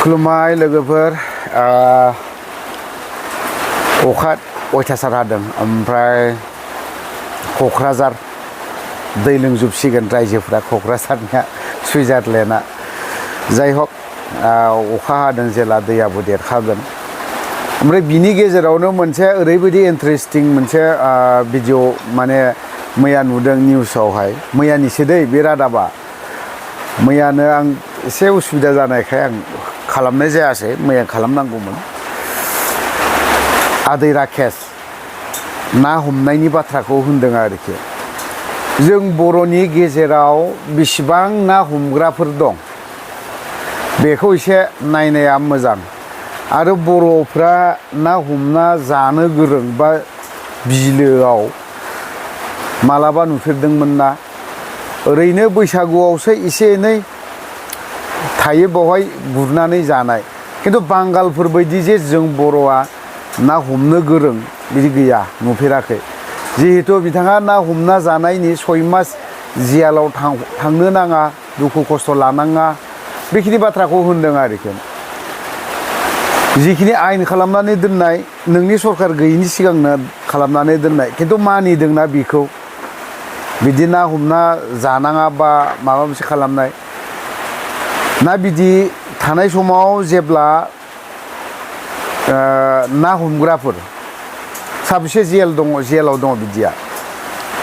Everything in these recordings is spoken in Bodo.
खुलुमबाय लोगोफोर अखा अयथासार हादों ओमफ्राय क'क्राझार दै लोंजोबसिगोन रायजोफोरा क'क्राझारनिया सुइजारलेण्डआ जाय हक अखा हादों जेला दैयाबो देरखागोन ओमफ्राय बिनि गेजेरावनो मोनसे ओरैबायदि इन्टारेस्टिं मोनसे भिडिअ माने मैया नुदों निउसावहाय मैयानिसो दै बे रादाबा मैयानो आं एसे उसुबिदा जानायखाय आं खालामनाय जायासै मैया खालामनांगौमोन आदै राकेश ना हमनायनि बाथ्राखौ होनदों आरोखि जों बर'नि गेजेराव बेसेबां ना हमग्राफोर दं बेखौ एसे नायनाया मोजां आरो बर'फ्रा ना हमना जानो गोरों बा बिलोआव मालाबा नुफेरदोंमोन ना ओरैनो बैसागुआवसो एसे एनै थायो बावहाय गुरनानै जानाय किन्तु बांगालफोर बायदि जे जों बर'आ ना हमनो गोरों बिदि गैया नुफेराखै जिहेतु बिथाङा ना हमना जानायनि 6 मास जेलाव थांनो नाङा दुखु खस्थ' लानाङा बेखिनि बाथ्राखौ होनदों आरोखि जिखिनि आयेन खालामनानै दोननाय नोंनि सरकार गैयिनि सिगांनो खालामनानै दोननाय किन्तु मानिदोंना बिखौ बिदि ना हमना जानाङा बा माबा मोनसे खालामनाय ना बिदि थानाय समाव जेब्ला ना हमग्राफोर साबेसे जेलाव दङ बिदिया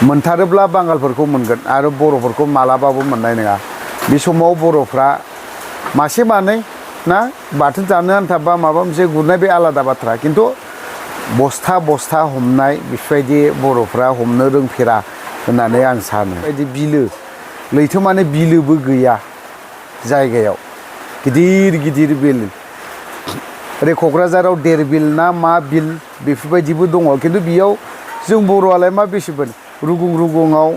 मोनथारोब्ला बांगालफोरखौ मोनगोन आरो बर'फोरखौ मालाबाबो मोननाय नङा बे समाव बर'फ्रा मासे मानै ना बाथोन जानो आन्था बा माबा मोनसे गुरनाय बे आलादा बाथ्रा किन्तु बस्था बस्था हमनाय बेफोरबायदि बर'फ्रा हमनो रोंफेरा होननानै आं सानो बायदि बिलो लैथोमानि बिलोबो गैया जायगायाव गिदिर गिदिर बिल ओरै क'क्राझाराव देर बिल ना मा बिल बेफोरबायदिबो दङ किन्तु बेयाव जों बर'आलाय मा बेसेबां रुगुं रुगुङाव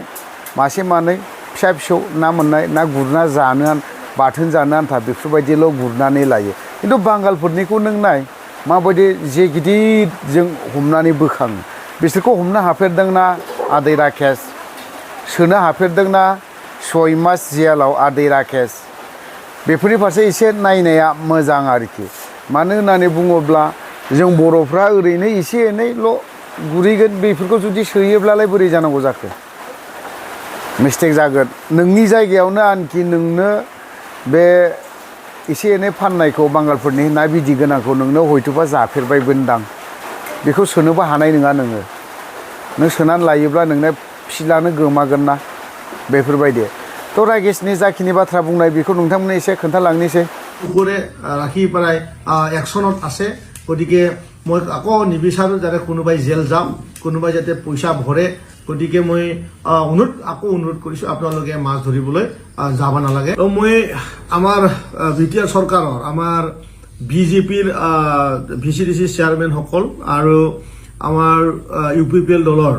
मासे मानै फिसा फिसौ ना मोननाय ना गुरना जानो बाथोन जानो आन्था बेफोरबायदिल' गुरनानै लायो किन्तु बांगालफोरनिखौ नों नाय माबायदि जे गिदिर जों हमनानै बोखाङो बिसोरखौ हमनो हाफेरदोंना आदै राकेश सोनो हाफेरदोंना 6 मास जेलाव आदै राकेश बेफोरनि फारसे एसे नायनाया मोजां आरोखि मानो होननानै बुङोब्ला जों बर'फ्रा ओरैनो एसे एनैल' गुरहैगोन बेफोरखौ जुदि सोयोब्लालाय बोरै जानांगौ जाखो मिस्टेक जागोन नोंनि जायगायावनो आनखि नोंनो बे एसे एनै फाननायखौ बांगालफोरनि ना बिदि गोनांखौ नोंनो हयथ'बा जाफेरबायबोनदां बेखौ सोनोबो हानाय नङा नों सोनानै लायोब्ला नोंना फिलानो गोमागोन ना बेफोरबायदि তো রাকেশনি যাখিনি বাথ্রা বুंनाय बेखौ नोंथांमोननो एसे खोन्थालांनोसै উপরে রাখি পেলাই একশনত আছে গতিকে মই আকৌ নিবিচাৰোঁ যাতে কোনোবাই জেল যাম কোনোবাই যাতে পইচা ভৰে গতিকে মই অনুৰোধ কৰিছোঁ আপোনালোকে মাছ ধৰিবলৈ যাব নালাগে তো মই আমাৰ বিটিআৰ চৰকাৰৰ আমাৰ বিজেপিৰ ভিচিডিচি চেয়াৰমেনসকল আৰু আমাৰ ইউপিপিএল দলৰ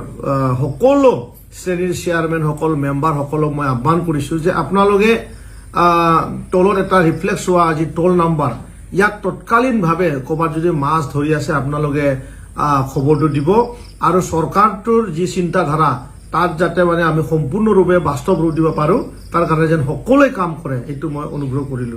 সকলো শ্ৰেণীৰ চেয়াৰমেনসকল মেম্বাৰসকলক মই আহ্বান কৰিছোঁ যে আপোনালোকে তলত এটা ৰিফ্লেক্স হোৱা আজি টোল নাম্বাৰ ইয়াক তৎকালীনভাৱে ক'ৰবাত যদি মাছ ধৰি আছে আপোনালোকে খবৰটো দিব আৰু চৰকাৰটোৰ যি চিন্তাধাৰা তাত যাতে মানে আমি সম্পূৰ্ণৰূপে বাস্তৱ ৰূপ দিব পাৰোঁ তাৰ কাৰণে যেন সকলোৱে কাম কৰে এইটো মই অনুগ্ৰহ কৰিলোঁ।